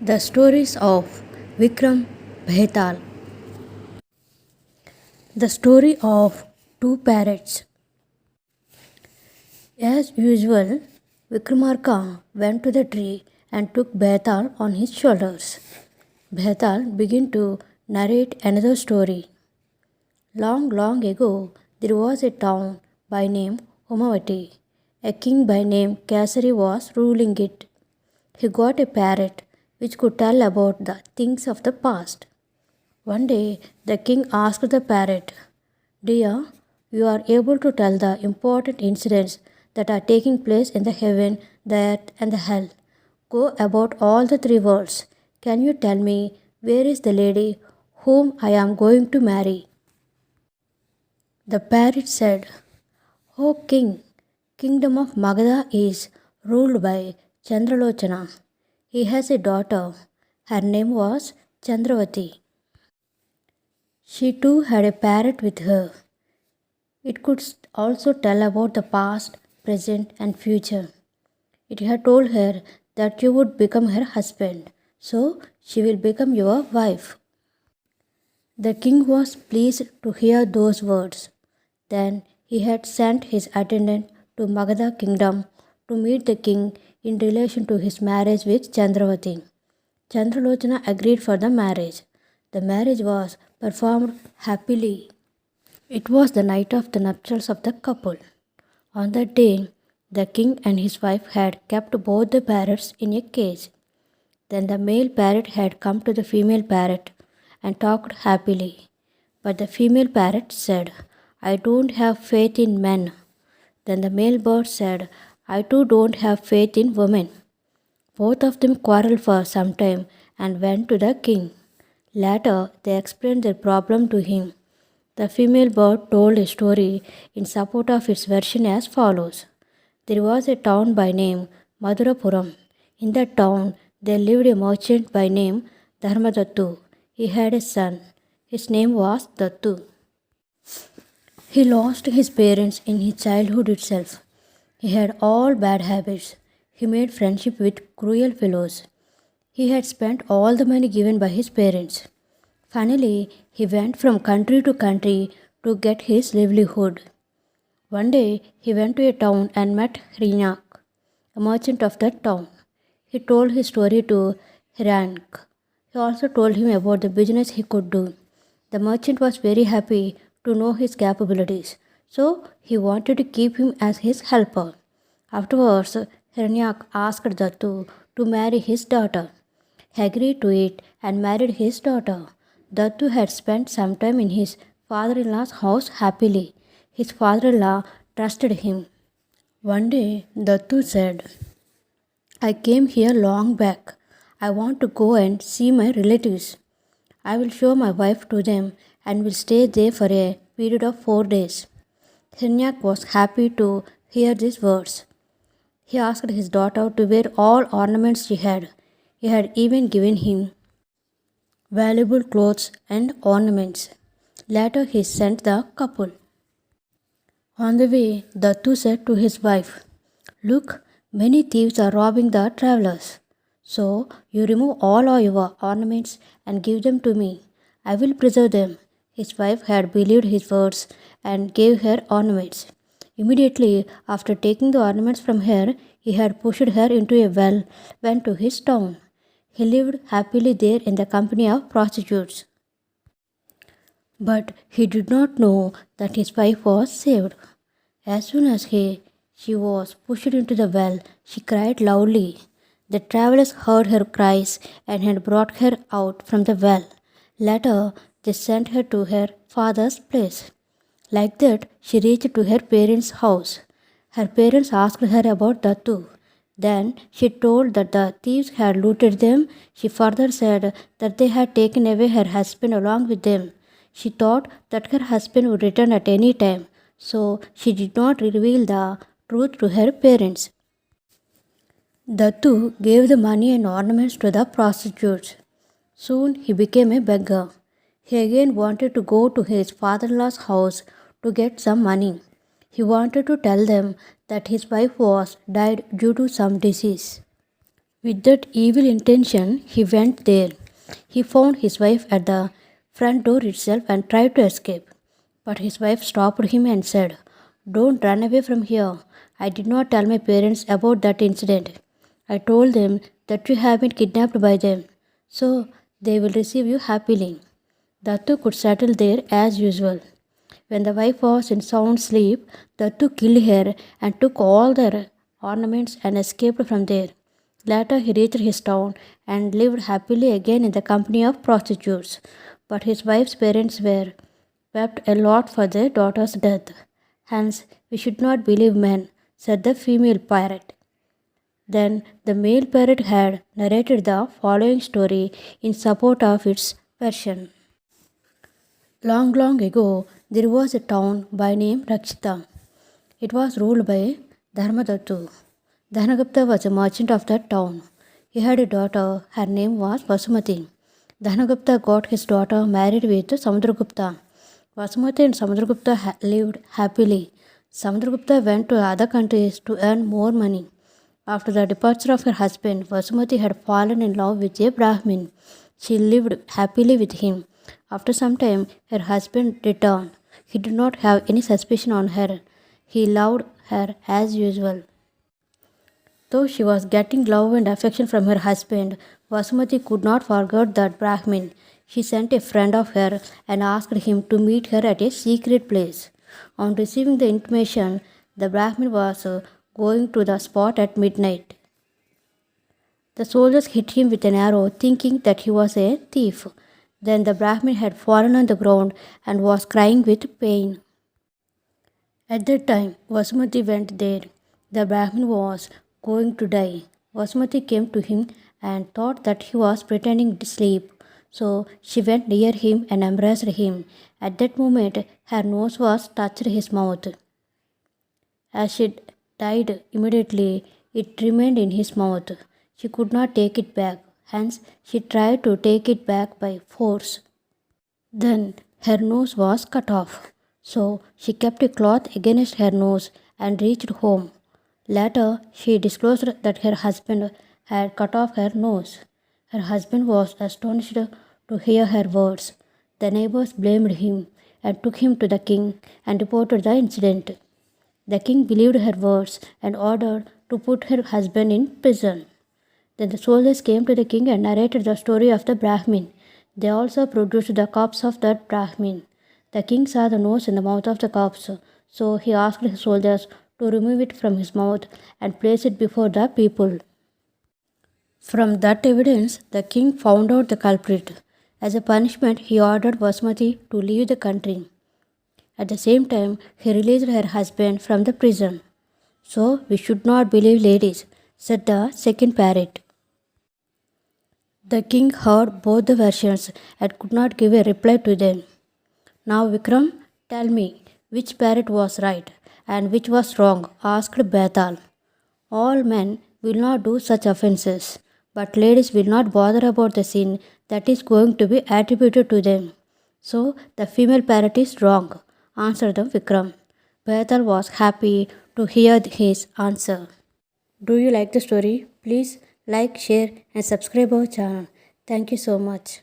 The stories of Vikram Bhetal. The story of two parrots. As usual, Vikramarka went to the tree and took Bhetal on his shoulders. Bhetal began to narrate another story. Long, long ago, there was a town by name Homavati. A king by name Kesari was ruling it. He got a parrot which could tell about the things of the past. One day, the king asked the parrot, "Dear, you are able to tell the important incidents that are taking place in the heaven, the earth, and the hell. Go about all the three worlds. Can you tell me where is the lady whom I am going to marry?" The parrot said, "O king, kingdom of Magadha is ruled by Chandralochana. He has a daughter. Her name was Chandravati. She too had a parrot with her. It could also tell about the past, present, and future. It had told her that you would become her husband, so she will become your wife." The king was pleased to hear those words. Then he had sent his attendant to Magadha kingdom to meet the king in relation to his marriage with Chandravati. Chandralochana agreed for the marriage. The marriage was performed happily. It was the night of the nuptials of the couple. On that day, the king and his wife had kept both the parrots in a cage. Then the male parrot had come to the female parrot and talked happily. But the female parrot said, "I don't have faith in men." Then the male bird said, "I too don't have faith in women." Both of them quarreled for some time and went to the king. Later, they explained their problem to him. The female bird told a story in support of its version as follows. There was a town by name Madhurapuram. In that town, there lived a merchant by name Dharmadattu. He had a son. His name was Dattu. He lost his parents in his childhood itself. He had all bad habits. He made friendship with cruel fellows. He had spent all the money given by his parents. Finally, he went from country to country to get his livelihood. One day, he went to a town and met Hiranyak, a merchant of that town. He told his story to Hiranyak. He also told him about the business he could do. The merchant was very happy to know his capabilities, so he wanted to keep him as his helper. Afterwards, Hiranyak asked Dattu to marry his daughter. He agreed to it and married his daughter. Dattu had spent some time in his father-in-law's house happily. His father-in-law trusted him. One day, Dattu said, "I came here long back. I want to go and see my relatives. I will show my wife to them and will stay there for a period of 4 days." Hiranyak was happy to hear these words. He asked his daughter to wear all ornaments she had. He had even given him valuable clothes and ornaments. Later, he sent the couple. On the way, Dattu said to his wife, "Look, many thieves are robbing the travelers. So you remove all of your ornaments and give them to me. I will preserve them." His wife had believed his words and gave her ornaments. Immediately after taking the ornaments from her, he had pushed her into a well, went to his town. He lived happily there in the company of prostitutes. But he did not know that his wife was saved. As soon as she was pushed into the well, she cried loudly. The travelers heard her cries and had brought her out from the well. Later, they sent her to her father's place. Like that, she reached to her parents' house. Her parents asked her about Dattu. Then she told that the thieves had looted them. She further said that they had taken away her husband along with them. She thought that her husband would return at any time, so she did not reveal the truth to her parents. Dattu gave the money and ornaments to the prostitutes. Soon he became a beggar. He again wanted to go to his father-in-law's house to get some money. He wanted to tell them that his wife was died due to some disease. With that evil intention, he went there. He found his wife at the front door itself and tried to escape. But his wife stopped him and said, "Don't run away from here. I did not tell my parents about that incident. I told them that you have been kidnapped by them, so they will receive you happily." Dattu could settle there as usual. When the wife was in sound sleep, Dattu killed her and took all their ornaments and escaped from there. Later, he reached his town and lived happily again in the company of prostitutes. But his wife's parents were wept a lot for their daughter's death. "Hence, we should not believe men," said the female pirate. Then the male parrot had narrated the following story in support of its version. Long, long ago, there was a town by name Rakshita. It was ruled by Dharmadattu. Dhanagupta was a merchant of that town. He had a daughter. Her name was Vasumati. Dhanagupta got his daughter married with Samudragupta. Vasumati and Samudragupta lived happily. Samudragupta went to other countries to earn more money. After the departure of her husband, Vasumati had fallen in love with a Brahmin. She lived happily with him. After some time, her husband returned. He did not have any suspicion on her. He loved her as usual. Though she was getting love and affection from her husband, Vasumati could not forget that Brahmin. She sent a friend of her and asked him to meet her at a secret place. On receiving the intimation, the Brahmin was going to the spot at midnight. The soldiers hit him with an arrow, thinking that he was a thief. Then the Brahmin had fallen on the ground and was crying with pain. At that time, Vasumati went there. The Brahmin was going to die. Vasumati came to him and thought that he was pretending to sleep. So she went near him and embraced him. At that moment, her nose was touched his mouth. As she died immediately, it remained in his mouth. She could not take it back. Hence, she tried to take it back by force. Then her nose was cut off. So she kept a cloth against her nose and reached home. Later, she disclosed that her husband had cut off her nose. Her husband was astonished to hear her words. The neighbors blamed him and took him to the king and reported the incident. The king believed her words and ordered to put her husband in prison. Then the soldiers came to the king and narrated the story of the Brahmin. They also produced the corpse of that Brahmin. The king saw the nose in the mouth of the corpse, so he asked his soldiers to remove it from his mouth and place it before the people. From that evidence, the king found out the culprit. As a punishment, he ordered Vasumati to leave the country. At the same time, he released her husband from the prison. "So we should not believe ladies," said the second parrot. The king heard both the versions and could not give a reply to them. "Now, Vikram, tell me, which parrot was right and which was wrong?" asked Betal. "All men will not do such offences, but ladies will not bother about the sin that is going to be attributed to them. So the female parrot is wrong," answered the Vikram. Betal was happy to hear his answer. Do you like the story? Please like, share and subscribe our channel. Thank you so much.